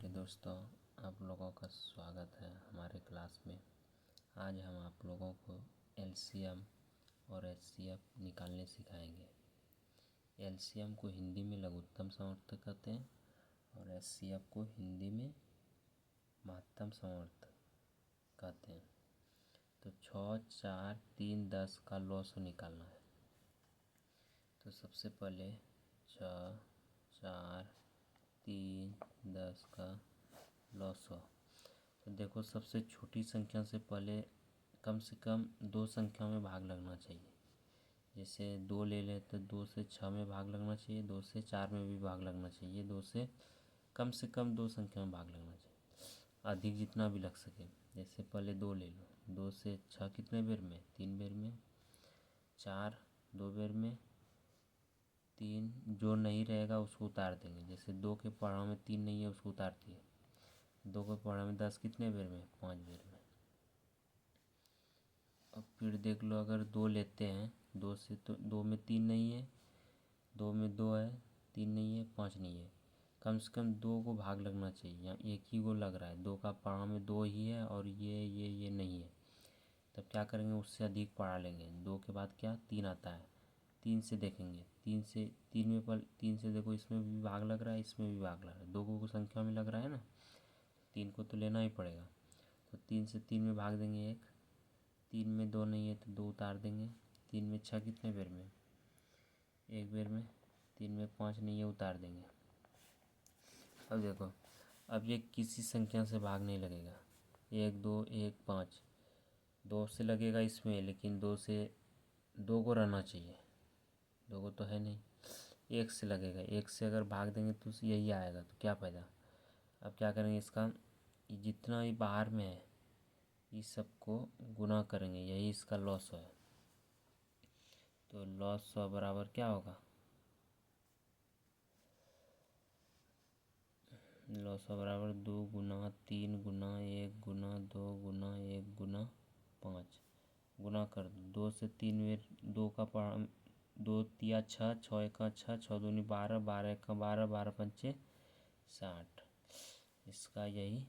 प्रिय दोस्तों, आप लोगों का स्वागत है हमारे क्लास में। आज हम आप लोगों को एलसीएम और एचसीएफ निकालने सिखाएंगे। एलसीएम को हिंदी में लघुत्तम समवर्तक कहते हैं और एचसीएफ को हिंदी में महत्तम समवर्तक कहते हैं। तो 6, 4, 3, 10 का लॉस निकालना है। तो सबसे पहले 6, 4, 3, 10 का लॉस हो। तो देखो, सबसे छोटी संख्या से पहले कम से कम 2 संख्या में भाग लगना चाहिए। जैसे 2 ले लें तो 2 से 6 में भाग लगना चाहिए, 2 से 4 में भी भाग लगना चाहिए, 2 से कम 2 संख्या में भाग लगना चाहिए, अधिक जितना भी लग सके। जैसे पहले 2 ले लो, 2 से 6 कितने बेर में? 3 बेर में। 4 2 बेर में। 3 जो नहीं रहेगा उसको उतार देंगे। जैसे 2 के पहाड़ों में 3 नहीं है, उसको उतार दिए। 2 के पहाड़ों में 10 कितने बेर में? 5 बेर में। अब फिर देख लो, अगर 2 लेते हैं, 2 से तो 2 में 3 नहीं है, 2 में 2 है, 3 नहीं है, 5 नहीं है। कम से कम 2 को भाग लगना चाहिए। यहाँ एक ही को लग रहा है, 2 का पहाड़ा में 2 ही है और ये नहीं है। तब क्या करेंगे? उससे अधिक पढ़ा लेंगे। 2 के बाद क्या? 3 आता है। 3 से देखेंगे, 3 से देखो, इसमें भी भाग लग रहा है, इसमें भी भाग लग रहा है, 2 को संख्या में लग रहा है ना, 3 को तो लेना ही पड़ेगा। तो 3 से 3 में भाग देंगे 1। 3 में 2 नहीं है तो 2 उतार देंगे। 3 में 6 कितने बेर में? 1 बेर में। 3 में 5 नहीं है, उतार देंगे। अब देखो, अब ये किसी संख्या से भाग नहीं लगेगा। 1 2 1 5 2 से लगेगा इसमें, लेकिन 2 से 2 को रहना चाहिए, 2 को तो है नहीं। 1 से लगेगा, 1 से अगर भाग देंगे तो यही आएगा, तो क्या फ़ायदा। अब क्या करेंगे? इसका जितना ही बाहर में है इस सबको गुना करेंगे, यही इसका लॉस है। तो लॉस बराबर क्या होगा? लॉस बराबर 2 गुना 3 गुना 1 गुना 2 गुना 1 गुना 5 गुना कर दो। 2 से 3 में 2 का पढ़ा, 2 तिया 6, 6 एका 6, 6 दूनी 12, 12 एका 12, 12 पंचे 60। इसका यही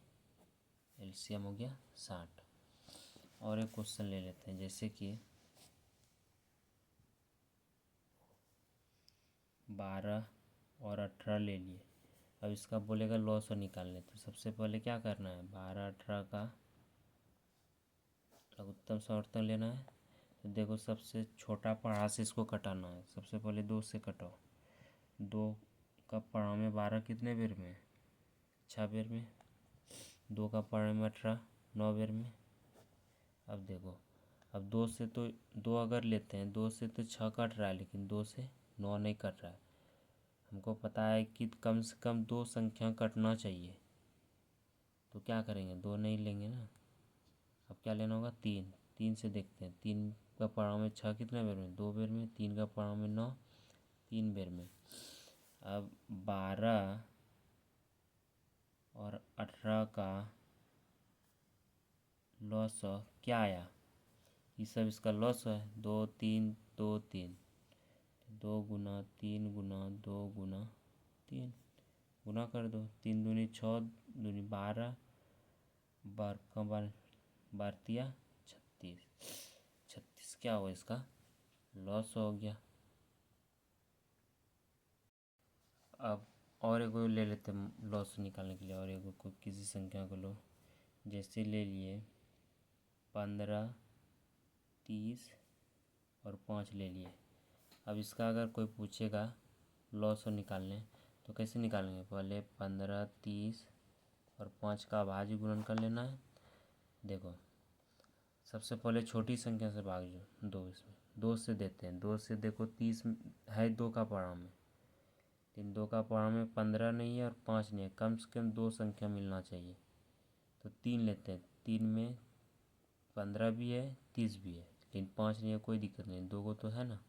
एलसीएम हो गया 60। और एक क्वेश्चन ले लेते हैं, जैसे कि 12 और 18 ले लिए। अब इसका बोलेगा लॉस और निकालने। तो सबसे पहले क्या करना है? 12 18 का लघुत्तम समवर्तन लेना है। तो देखो, सबसे छोटा पहाड़ा से इसको कटाना है। सबसे पहले 2 से कटाओ। 2 का पहाड़ा में 12 कितने बेर में? 6 बेर में। 2 का पहाड़ा में 18 9 बेर में। अब देखो, अब 2 से तो 2 अगर लेते हैं, 2 से तो 6 कट रहा है, लेकिन 2 से 9 नहीं कट रहा है। हमको पता है कि कम से कम 2 संख्या कटना चाहिए। तो क्या करेंगे? 2 नहीं लेंगे ना। अब क्या लेना होगा? 3। 3 से देखते हैं, 3 का पहाड़ा में 6 कितने बेर में? 2 बेर में। 3 का पहाड़ा में 9 3 बेर में। अब 12 और 18 का लॉस क्या आया? ये सब इसका लॉस है। 2 3 2 3, 2 गुना 3 गुना 2 गुना 3 गुना कर दो। 3 दूनी 6 दूनी 12, 12 36। 36 क्या हुआ? इसका लॉस हो गया। अब और एक को ले लेते हैं लॉस निकालने के लिए। और एक को किसी संख्या को लो, जैसे ले लिए 15 30 और 5 ले लिए। अब इसका अगर कोई पूछेगा लॉस निकालने तो कैसे निकालेंगे? पहले 15 30 और 5 का भाज्य गुणन कर लेना है। देखो, सबसे पहले छोटी संख्या से भाग जो 2, इसमें 2 से देते हैं। 2 से देखो, 30 है 2 का पहाड़ा में, लेकिन 2 का पहाड़ा में 15 नहीं है और 5 नहीं है। कम से कम 2 संख्या मिलना चाहिए। तो 3 लेते हैं। 3 में 15 भी है, 30 भी है, लेकिन 5 नहीं है, कोई दिक्कत नहीं, 2 को तो है ना।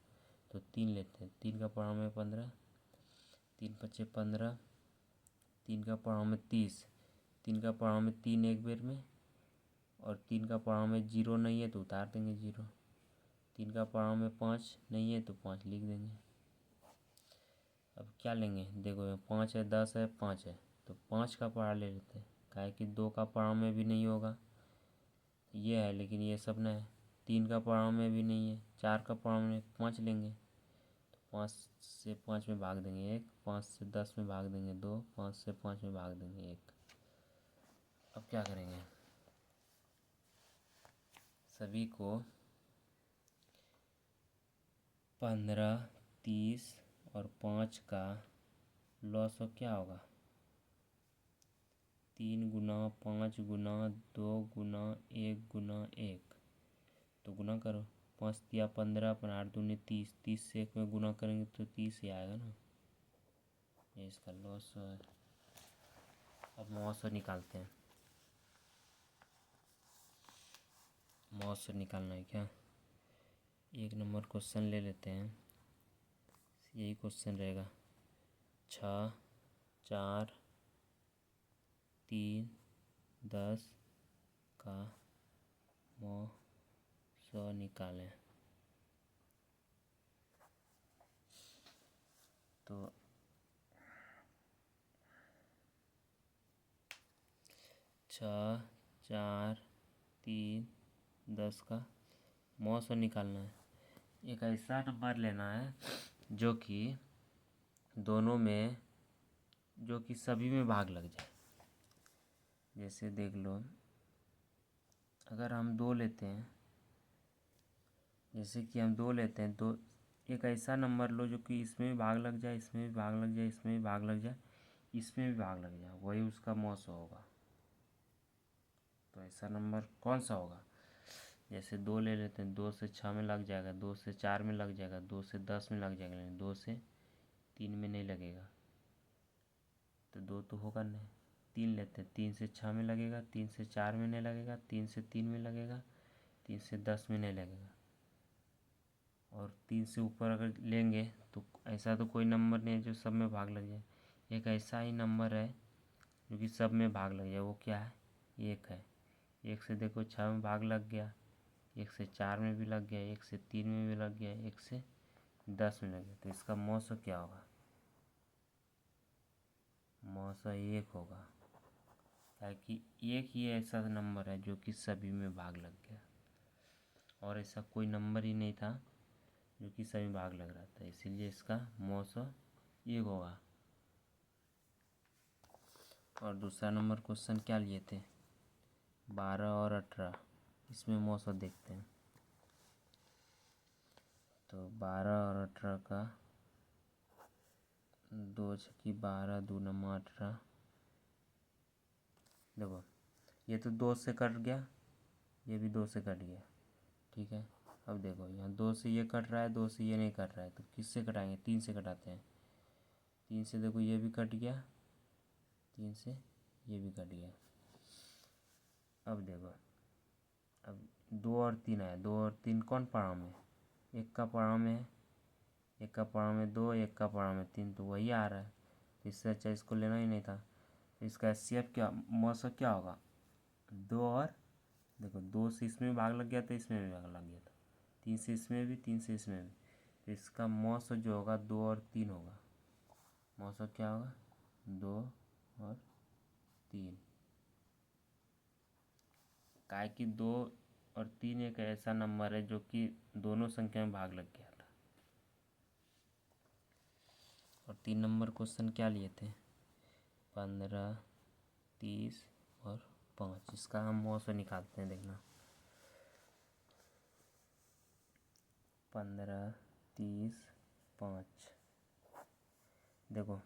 तो 3 लेते हैं। 3 का पहाड़ा में 15, 3 पच्चे 15, 3 का पहाड़ा में 30, 3 का पहाड़ा में 3 एक बेर में, और 3 का पहाड़ा में 0 नहीं है तो उतार देंगे 0। 3 का पहाड़ा में 5 नहीं है तो 5 लिख देंगे। अब क्या लेंगे? देखो, 5 है, 10 है, 5 है, तो 5 का पड़ा ले लेते हैं, काहे कि 2 का पड़ाव में भी नहीं होगा, ये है, लेकिन ये सब न है। 3 का पड़ाव में भी नहीं है, 4 का पड़ाव में 5 लेंगे, तो 5 से 5 में भाग देंगे 1, 5 से 10 में भाग देंगे 2, 5 से 5 में भाग देंगे 1। अब क्या करेंगे, सभी को 15, 30 और 5 का लॉस हो क्या होगा, 3 गुना 5 गुना 2 गुना 1 गुना 1, तो गुना करो, 5 तिया 15, 8 दूनी 30, 30 से 1 में गुना करेंगे तो 30 ही आएगा ना, ये इसका लॉस है। अब मौसर निकालते हैं, मौसर निकालना है क्या, 1 नंबर क्वेश्चन ले लेते हैं, यही क्वेश्चन रहेगा, 6, 4, 3, 10 का मौसर निकालें। तो 6, 4, 3, 10 का मौसर निकालना है। एक ऐसा नंबर लेना है जो कि दोनों में, जो कि सभी में भाग लग जाए। जैसे देख लो, अगर हम 2 लेते हैं, जैसे कि हम 2 लेते हैं, तो एक ऐसा नंबर लो जो कि इसमें भी भाग लग जाए, इसमें भी भाग लग जाए, इसमें भी भाग लग जाए, इसमें भी भाग लग जाए, वही उसका मौसर होगा। तो ऐसा नंबर कौन सा होगा, जैसे 2 ले लेते हैं, 2 से 6 में लग जाएगा, 2 से 4 में लग जाएगा, 2 से 10 में लग जाएगा, लेकिन 2 से 3 में नहीं लगेगा, तो 2 तो होगा नहीं। 3 लेते हैं, 3 से 6 में लगेगा, 3 से 4 में नहीं लगेगा, 3 से 3 में लगेगा, 3 से 10 में नहीं लगेगा, और 3 से ऊपर अगर लेंगे तो ऐसा तो कोई नंबर नहीं है जो सब में भाग लग जाए। एक ऐसा ही नंबर है जो कि सब में भाग लग जाए, वो क्या है, 1 है। 1 से देखो 6 में भाग लग गया, 1 से 4 में भी लग गया, 1 से 3 में भी लग गया, 1 से 10 में लग गया, तो इसका मौसर क्या होगा, मौसर 1 होगा, ताकि 1 ही ऐसा नंबर है जो कि सभी में भाग लग गया, और ऐसा कोई नंबर ही नहीं था जो कि सभी में भाग लग रहा था, इसीलिए इसका मौसर 1 होगा। और दूसरा नंबर क्वेश्चन क्या लिए थे, 12 और 18, इसमें मौसर देखते हैं। तो 12 और 18 का 2 छक्की 12, 2 नंबर 18, देखो ये तो 2 से कट गया, ये भी 2 से कट गया, ठीक है। अब देखो यहाँ 2 से ये कट रहा है, 2 से ये नहीं कट रहा है, तो किससे कटाएंगे, 3 से कटाते हैं। 3 से देखो ये भी कट गया, 3 से ये भी कट गया। अब देखो, अब 2 और 3 आया, 2 और 3 कौन पड़ाव में, 1 का पड़ाव में है, 1 का पड़ाव में 2, 1 का पड़ाव में 3, तो वही आ रहा है, तो इससे अच्छा इसको लेना ही नहीं था। तो इसका एचसीएफ क्या, मौसर क्या होगा, 2 और देखो 2 से इसमें भी भाग लग गया, तो इसमें भी भाग लग गया था, 3 से इसमें भी, 3 से इसमें भी, तो इसका मौसर जो होगा 2 और 3 होगा। मौसर क्या होगा, 2 और 3, काहे कि 2 और 3 एक ऐसा नंबर है जो कि दोनों संख्या में भाग लग गया था। और 3 नंबर क्वेश्चन क्या लिए थे, 15, 30 और 5, इसका हम मौसर निकालते हैं, देखना 15, 30, 5, देखो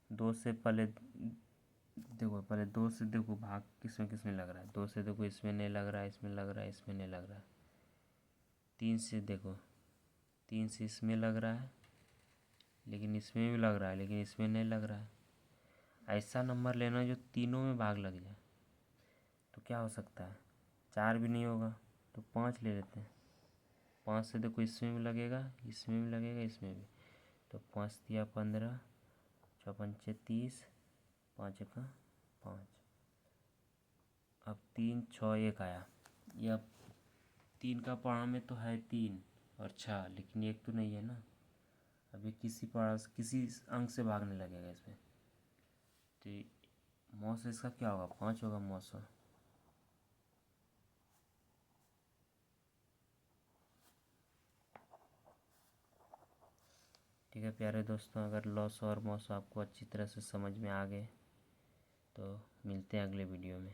2 से पहले, देखो पहले 2 से देखो भाग किसमें किसमें लग रहा है, 2 से देखो इसमें नहीं लग रहा है, इसमें लग रहा है, इसमें नहीं लग रहा है। 3 से देखो, 3 से इसमें लग रहा है, लेकिन इसमें भी लग रहा है, लेकिन इसमें नहीं लग रहा है। ऐसा नंबर लेना जो तीनों में भाग लग जाए, तो क्या हो सकता है, 4 भी नहीं होगा, तो 5 ले लेते हैं। 5 से देखो इसमें भी लगेगा, इसमें भी लगेगा, इसमें भी, तो 5 तिया 15, 6 पंचे 30, 5 का 5। अब 3, 6, 1 आया, ये अब 3 का पड़ा में तो है 3 और 6, लेकिन 1 तो नहीं है ना, अभी किसी पड़ा किसी अंक से भागने लगेगा इसमें, तो मौसा इसका क्या होगा, 5 होगा मौसा। ठीक है प्यारे दोस्तों, अगर लॉस और मौसा आपको अच्छी तरह से समझ में आ गए तो मिलते हैं अगले वीडियो में।